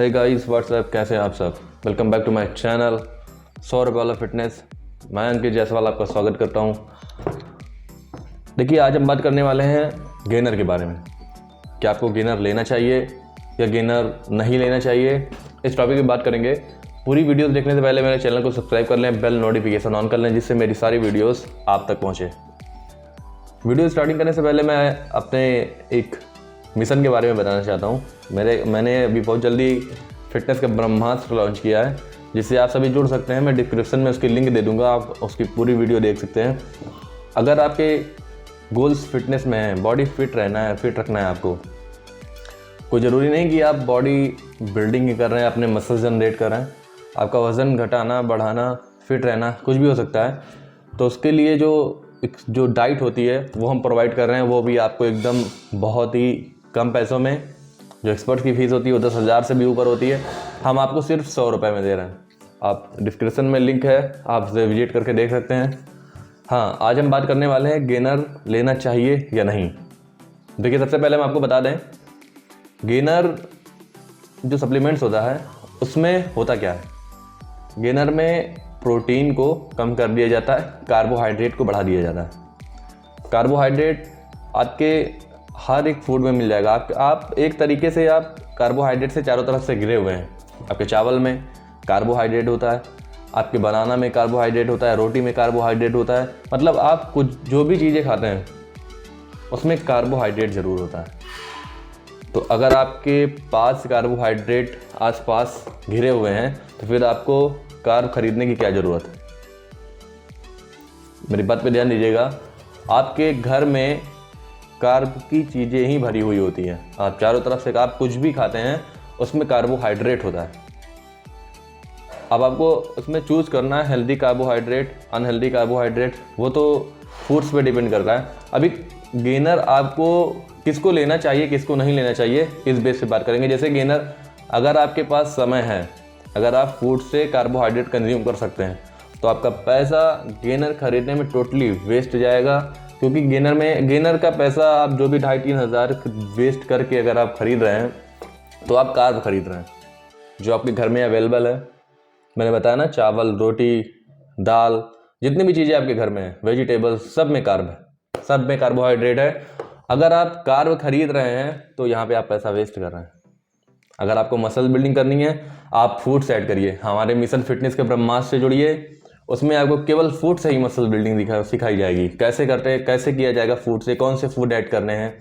Hey guys WhatsApp, कैसे हैं आप सब। Welcome back to my channel Saurabh वाला फिटनेस। मैं अंकित जायसवाल आपका स्वागत करता हूं। देखिए, आज हम बात करने वाले हैं गेनर के बारे में। क्या आपको गेनर लेना चाहिए या गेनर नहीं लेना चाहिए, इस टॉपिक की बात करेंगे। पूरी वीडियोस देखने से पहले मेरे चैनल को सब्सक्राइब कर लें, बेल नोटिफिकेशन ऑन कर लें, जिससे मेरी सारी वीडियोस आप तक पहुँचे। वीडियो स्टार्टिंग करने से पहले मैं अपने एक मिशन के बारे में बताना चाहता हूँ। मैंने अभी बहुत जल्दी फिटनेस का ब्रह्मास्त्र लॉन्च किया है, जिससे आप सभी जुड़ सकते हैं। मैं डिस्क्रिप्शन में उसकी लिंक दे दूँगा, आप उसकी पूरी वीडियो देख सकते हैं। अगर आपके गोल्स फिटनेस में हैं, बॉडी फिट रहना है, फिट रखना है आपको, कोई ज़रूरी नहीं कि आप बॉडी बिल्डिंग ही कर रहे हैं, अपने मसल जनरेट कर रहे हैं। आपका वज़न घटाना, बढ़ाना, फिट रहना कुछ भी हो सकता है। तो उसके लिए जो डाइट होती है वो हम प्रोवाइड कर रहे हैं, वो भी आपको एकदम बहुत ही कम पैसों में। जो एक्सपर्ट की फ़ीस होती है वो 10,000 से भी ऊपर होती है, हम आपको सिर्फ 100 रुपये में दे रहे हैं। आप डिस्क्रिप्शन में लिंक है, आप उसे विजिट करके देख सकते हैं। हाँ, आज हम बात करने वाले हैं गेनर लेना चाहिए या नहीं। देखिए, सबसे पहले हम आपको बता दें, गेनर जो सप्लीमेंट्स होता है उसमें होता क्या है। गेनर में प्रोटीन को कम कर दिया जाता है, कार्बोहाइड्रेट को बढ़ा दिया जाता है। कार्बोहाइड्रेट आपके हर एक फूड में मिल जाएगा। आप एक तरीके से आप कार्बोहाइड्रेट से चारों तरफ से घिरे हुए हैं। आपके चावल में कार्बोहाइड्रेट होता है, आपके बनाना में कार्बोहाइड्रेट होता है, रोटी में कार्बोहाइड्रेट होता है। मतलब आप कुछ जो भी चीज़ें खाते हैं उसमें कार्बोहाइड्रेट ज़रूर होता है। तो अगर आपके पास कार्बोहाइड्रेट आसपास घिरे हुए हैं तो फिर आपको कार्ब खरीदने की क्या ज़रूरत है। मेरी बात पे ध्यान दीजिएगा, आपके घर में कार्ब की चीज़ें ही भरी हुई होती हैं। आप चारों तरफ से आप कुछ भी खाते हैं उसमें कार्बोहाइड्रेट होता है। अब आपको उसमें चूज़ करना है हेल्दी कार्बोहाइड्रेट, अनहेल्दी कार्बोहाइड्रेट, वो तो फूड्स पे डिपेंड करता है। अभी गेनर आपको किसको लेना चाहिए, किसको नहीं लेना चाहिए, इस बेस पे बात करेंगे। जैसे गेनर, अगर आपके पास समय है, अगर आप फूड से कार्बोहाइड्रेट कंज्यूम कर सकते हैं, तो आपका पैसा गेनर खरीदने में टोटली वेस्ट जाएगा। क्योंकि गेनर का पैसा आप जो भी 2,500-3 हज़ार वेस्ट करके अगर आप खरीद रहे हैं तो आप कार्ब खरीद रहे हैं जो आपके घर में अवेलेबल है। मैंने बताया ना, चावल, रोटी, दाल, जितनी भी चीज़ें आपके घर में हैं, वेजिटेबल्स, सब में कार्ब है, सब में कार्बोहाइड्रेट है। अगर आप कार्ब खरीद रहे हैं तो यहाँ पे आप पैसा वेस्ट कर रहे हैं। अगर आपको मसल बिल्डिंग करनी है, आप फूड से ऐड करिए। हमारे मिशन फिटनेस के ब्रह्मास्त्र से जुड़िए, उसमें आपको केवल फूड से ही मसल बिल्डिंग सिखाई जाएगी। कैसे किया जाएगा फूड से, कौन से फूड ऐड करने हैं।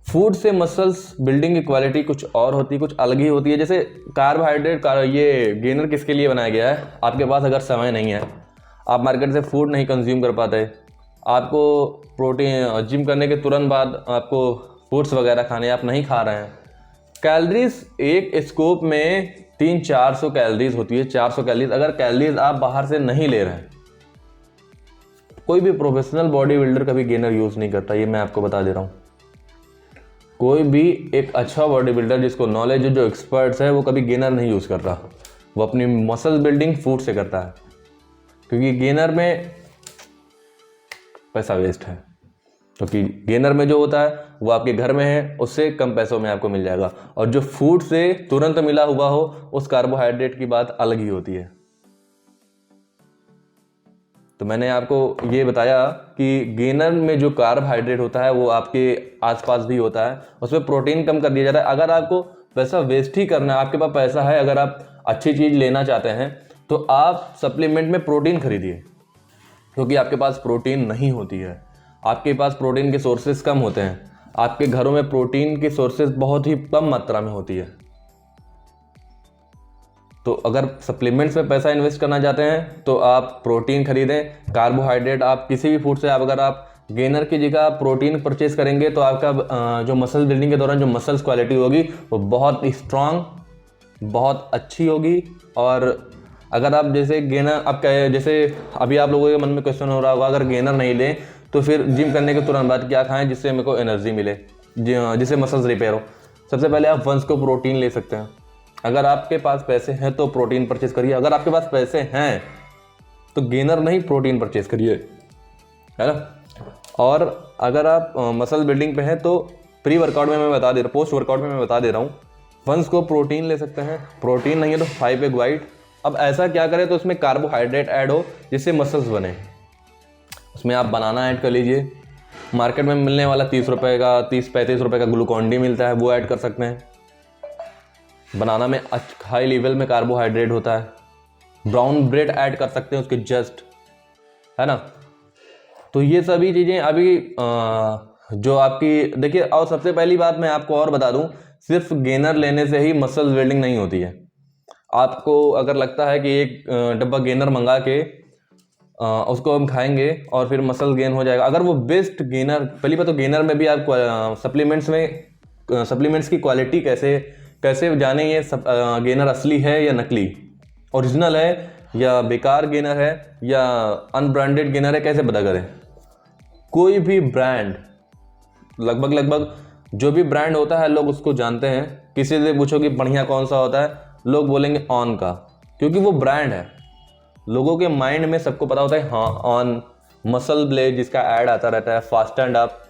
फूड से मसल्स बिल्डिंग की क्वालिटी कुछ और होती है, कुछ अलग ही होती है। जैसे कार्बोहाइड्रेट ये गेनर किसके लिए बनाया गया है। आपके पास अगर समय नहीं है, आप मार्केट से फूड नहीं कंज्यूम कर पाते, आपको प्रोटीन जिम करने के तुरंत बाद आपको फूड्स वगैरह खाने, आप नहीं खा रहे हैं। कैलोरीज एक स्कूप में 300-400 कैलोरीज होती है, 400 कैलोरीज। अगर कैलोरीज आप बाहर से नहीं ले रहे हैं, कोई भी प्रोफेशनल बॉडी बिल्डर कभी गेनर यूज़ नहीं करता, ये मैं आपको बता दे रहा हूँ। कोई भी एक अच्छा बॉडी बिल्डर जिसको नॉलेज है, जो एक्सपर्ट्स है, वो कभी गेनर नहीं यूज़ करता। वो अपनी मसल बिल्डिंग फूड से करता है, क्योंकि गेनर में पैसा वेस्ट है। क्योंकि गेनर में जो होता है वो आपके घर में है, उससे कम पैसों में आपको मिल जाएगा। और जो फूड से तुरंत मिला हुआ हो, उस कार्बोहाइड्रेट की बात अलग ही होती है। तो मैंने आपको ये बताया कि गेनर में जो कार्बोहाइड्रेट होता है वो आपके आसपास भी होता है, उसमें प्रोटीन कम कर दिया जाता है। अगर आपको पैसा वेस्ट ही करना है, आपके पास पैसा है, अगर आप अच्छी चीज़ लेना चाहते हैं, तो आप सप्लीमेंट में प्रोटीन खरीदिए। क्योंकि आपके पास प्रोटीन नहीं होती है, आपके पास प्रोटीन के सोर्सेज कम होते हैं। आपके घरों में प्रोटीन के सोर्सेज बहुत ही कम मात्रा में होती है। तो अगर सप्लीमेंट्स में पैसा इन्वेस्ट करना चाहते हैं तो आप प्रोटीन खरीदें। कार्बोहाइड्रेट आप किसी भी फूड से, अगर आप गेनर की जगह प्रोटीन परचेज करेंगे तो आपका जो मसल बिल्डिंग के दौरान जो मसल्स क्वालिटी होगी वो बहुत स्ट्रांग, बहुत अच्छी होगी। और अगर आप जैसे गेनर, आप जैसे अभी आप लोगों के मन में क्वेश्चन हो रहा होगा, अगर गेनर नहीं लें तो फिर जिम करने के तुरंत बाद क्या खाएं जिससे मेरे को एनर्जी मिले, जिससे मसल्स रिपेयर हो। सबसे पहले आप वंस को प्रोटीन ले सकते हैं। अगर आपके पास पैसे हैं तो प्रोटीन परचेज करिए। अगर आपके पास पैसे हैं तो गेनर नहीं, प्रोटीन परचेज करिए, है ना। और अगर आप मसल बिल्डिंग पे हैं तो प्री वर्कआउट में मैं बता दे रहा हूँ, पोस्ट वर्कआउट में मैं बता दे रहा हूँ, वंस को प्रोटीन ले सकते हैं, प्रोटीन नहीं है तो 5 एग वाइट। अब ऐसा क्या करें तो उसमें कार्बोहाइड्रेट ऐड हो जिससे मसल्स बने। उसमें आप बनाना ऐड कर लीजिए, मार्केट में मिलने वाला 30 रुपये का 30-35 रुपये का ग्लूकॉन डी मिलता है, वो ऐड कर सकते हैं। बनाना में हाई लेवल में कार्बोहाइड्रेट होता है। ब्राउन ब्रेड ऐड कर सकते हैं उसके जस्ट, है ना। तो ये सभी चीज़ें अभी जो आपकी देखिए। और सबसे पहली बात मैं आपको और बता दूं, सिर्फ गेनर लेने से ही मसल बिल्डिंग नहीं होती है। आपको अगर लगता है कि एक डब्बा गेनर मंगा के उसको हम खाएंगे और फिर मसल गेन हो जाएगा, अगर वो बेस्ट गेनर, पहली बात तो गेनर में भी आप सप्लीमेंट्स की क्वालिटी कैसे जाने ये गेनर असली है या नकली, ओरिजिनल है या बेकार गेनर है या अनब्रांडेड गेनर है, कैसे पता करें। कोई भी ब्रांड, लगभग जो भी ब्रांड होता है लोग उसको जानते हैं। किसी से पूछो कि बढ़िया कौन सा होता है, लोग बोलेंगे ऑन का, क्योंकि वो ब्रांड है। लोगों के माइंड में सबको पता होता है हाँ ऑन, मसल ब्लेज जिसका ऐड आता रहता है, फास्ट एंड अप,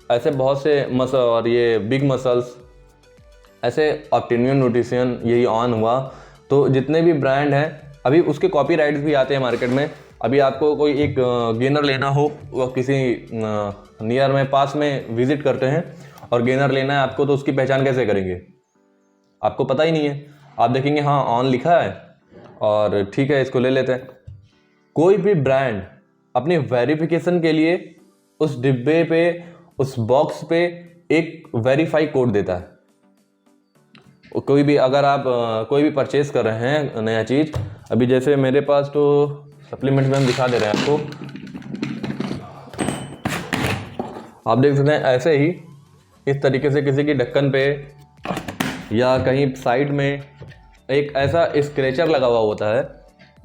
ऐसे बहुत से मसल, और ये बिग मसल्स, ऐसे ऑप्टिनियन न्यूट्रिशन, यही ऑन हुआ। तो जितने भी ब्रांड हैं अभी उसके कॉपीराइट्स भी आते हैं मार्केट में। अभी आपको कोई एक गेनर लेना हो, वो किसी नियर में पास में विजिट करते हैं और गेनर लेना है आपको, तो उसकी पहचान कैसे करेंगे, आपको पता ही नहीं है। आप देखेंगे हाँ ऑन लिखा है और ठीक है इसको ले लेते हैं। कोई भी ब्रांड अपनी वेरिफिकेशन के लिए उस डिब्बे पे, उस बॉक्स पे एक वेरीफाई कोड देता है। कोई भी अगर आप कोई भी परचेज कर रहे हैं नया चीज़, अभी जैसे मेरे पास तो सप्लीमेंट्स में हम दिखा दे रहे हैं आपको, आप देख सकते हैं ऐसे ही इस तरीके से किसी की ढक्कन पे या कहीं साइड में एक ऐसा स्क्रैचर लगा हुआ होता है,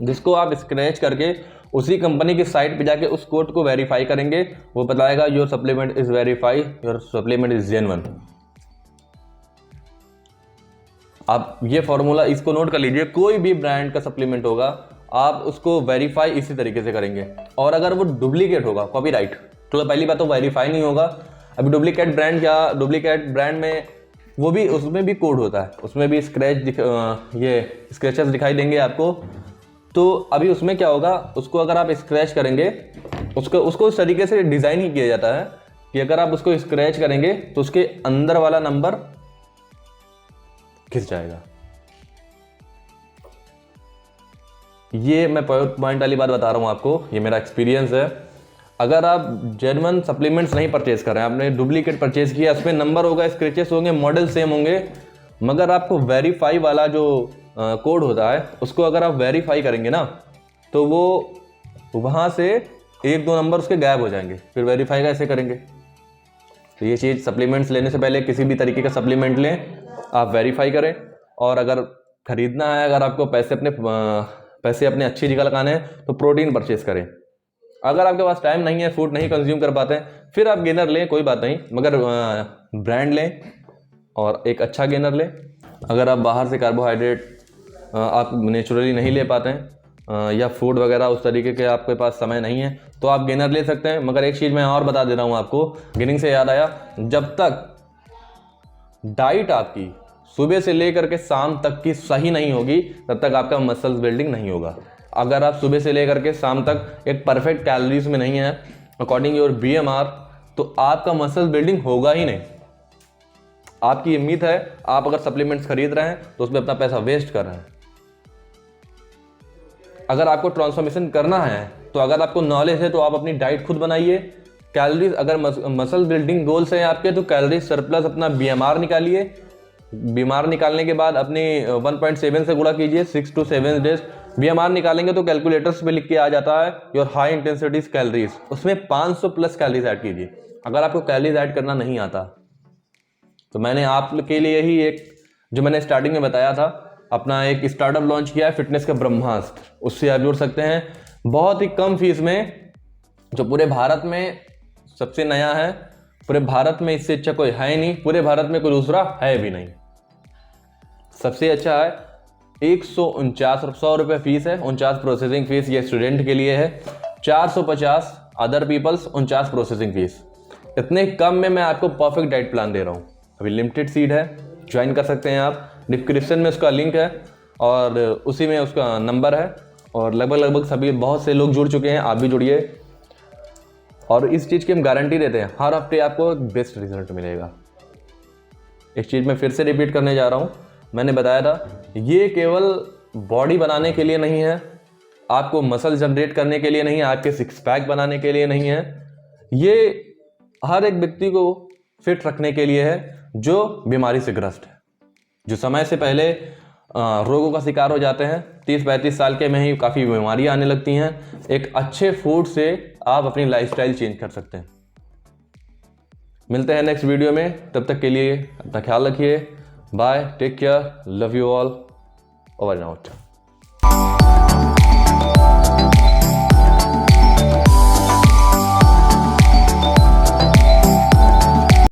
जिसको आप स्क्रैच करके उसी कंपनी की साइट पे जाके उस कोड को वेरीफाई करेंगे, वो बताएगा your supplement is verify, your supplement is genuine. आप ये फॉर्मूला इसको नोट कर लीजिए, कोई भी ब्रांड का सप्लीमेंट होगा आप उसको वेरीफाई इसी तरीके से करेंगे। और अगर वो डुप्लीकेट होगा, कॉपीराइट, तो पहली बात तो वेरीफाई नहीं होगा। अभी डुप्लीकेट ब्रांड क्या, डुप्लीकेट ब्रांड में वो भी, उसमें भी कोड होता है, उसमें भी ये स्क्रैचेस दिखाई देंगे आपको। तो अभी उसमें क्या होगा, उसको अगर आप स्क्रैच करेंगे, उसको उस तरीके से डिज़ाइन ही किया जाता है कि अगर आप उसको स्क्रैच करेंगे तो उसके अंदर वाला नंबर खिस जाएगा। ये मैं पॉइंट वाली बात बता रहा हूँ आपको, ये मेरा एक्सपीरियंस है। अगर आप जेन्युइन सप्लीमेंट्स नहीं परचेज कर रहे हैं, आपने डुप्लीकेट परचेज किया, उसमें नंबर होगा, स्क्रैचेस होंगे, मॉडल सेम होंगे, मगर आपको वेरीफाई वाला जो कोड होता है उसको अगर आप वेरीफाई करेंगे ना, तो वो वहाँ से 1-2 नंबर उसके गायब हो जाएंगे। फिर वेरीफाई कैसे करेंगे। तो ये चीज़ सप्लीमेंट्स लेने से पहले, किसी भी तरीके का सप्लीमेंट लें, आप वेरीफाई करें। और अगर खरीदना है, अगर आपको पैसे अपने अच्छी जगह लगाने हैं, तो प्रोटीन परचेज करें। अगर आपके पास टाइम नहीं है, फूड नहीं कंज्यूम कर पाते हैं, फिर आप गेनर लें, कोई बात नहीं, मगर ब्रांड लें और एक अच्छा गेनर लें। अगर आप बाहर से कार्बोहाइड्रेट आप नेचुरली नहीं ले पाते हैं या फूड वगैरह उस तरीके के आपके पास समय नहीं है, तो आप गेनर ले सकते हैं। मगर एक चीज़ मैं और बता दे रहा हूँ आपको, गेनिंग से याद आया, जब तक डाइट आपकी सुबह से लेकर के शाम तक की सही नहीं होगी, तब तक आपका मसल्स बिल्डिंग नहीं होगा। अगर आप सुबह से लेकर के शाम तक एक परफेक्ट कैलोरीज में नहीं है अकॉर्डिंग योर BMR, तो आपका मसल बिल्डिंग होगा ही नहीं। आपकी उम्मीद है, आप अगर सप्लीमेंट्स खरीद रहे हैं तो उसमें अपना पैसा वेस्ट कर रहे हैं। अगर आपको ट्रांसफॉर्मेशन करना है, तो अगर आपको नॉलेज है, तो आप अपनी डाइट खुद बनाइए। कैलोरीज, अगर मसल बिल्डिंग गोल्स हैं आपके, तो कैलोरीज सरप्लस अपना BMR निकालिए। BMR निकालने के बाद अपनी 1.7 से गुणा कीजिए 6 to 7 डेज। BMR निकालेंगे तो कैलकुलेटर्स पे लिख के आ जाता है योर हाई इंटेंसिटी कैलोरीज, उसमें 500 प्लस कैलोरीज ऐड कीजिए। अगर आपको कैलोरीज ऐड करना नहीं आता, तो मैंने आपके लिए ही एक, जो मैंने स्टार्टिंग में बताया था, अपना एक स्टार्टअप लॉन्च किया है, फिटनेस का ब्रह्मास्त्र। उससे आप जुड़ सकते हैं बहुत ही कम फीस में, जो पूरे भारत में सबसे नया है। पूरे भारत में इससे अच्छा कोई है नहीं, पूरे भारत में कोई दूसरा है भी नहीं। सबसे अच्छा है, 149 रुपये फीस है, 49 प्रोसेसिंग फीस ये स्टूडेंट के लिए है, 450 अदर पीपल्स, 49 प्रोसेसिंग फीस। इतने कम में मैं आपको परफेक्ट डाइट प्लान दे रहा हूँ। अभी लिमिटेड सीट है, ज्वाइन कर सकते हैं आप। डिस्क्रिप्शन में उसका लिंक है और उसी में उसका नंबर है, और लगभग सभी बहुत से लोग जुड़ चुके हैं, आप भी जुड़िए। और इस चीज़ की हम गारंटी देते हैं, हर हफ्ते आपको बेस्ट रिजल्ट मिलेगा। इस चीज़ में फिर से रिपीट करने जा रहा हूँ, मैंने बताया था ये केवल बॉडी बनाने के लिए नहीं है, आपको मसल जनरेट करने के लिए नहीं है, आपके सिक्स पैक बनाने के लिए नहीं है, ये हर एक व्यक्ति को फिट रखने के लिए है जो बीमारी से ग्रस्त है, जो समय से पहले रोगों का शिकार हो जाते हैं। 30-35 साल के में ही काफ़ी बीमारियां आने लगती हैं। एक अच्छे फूड से आप अपनी लाइफस्टाइल चेंज कर सकते हैं। मिलते हैं नेक्स्ट वीडियो में, तब तक के लिए अपना ख्याल रखिए। Bye, take care, love you all, over and out.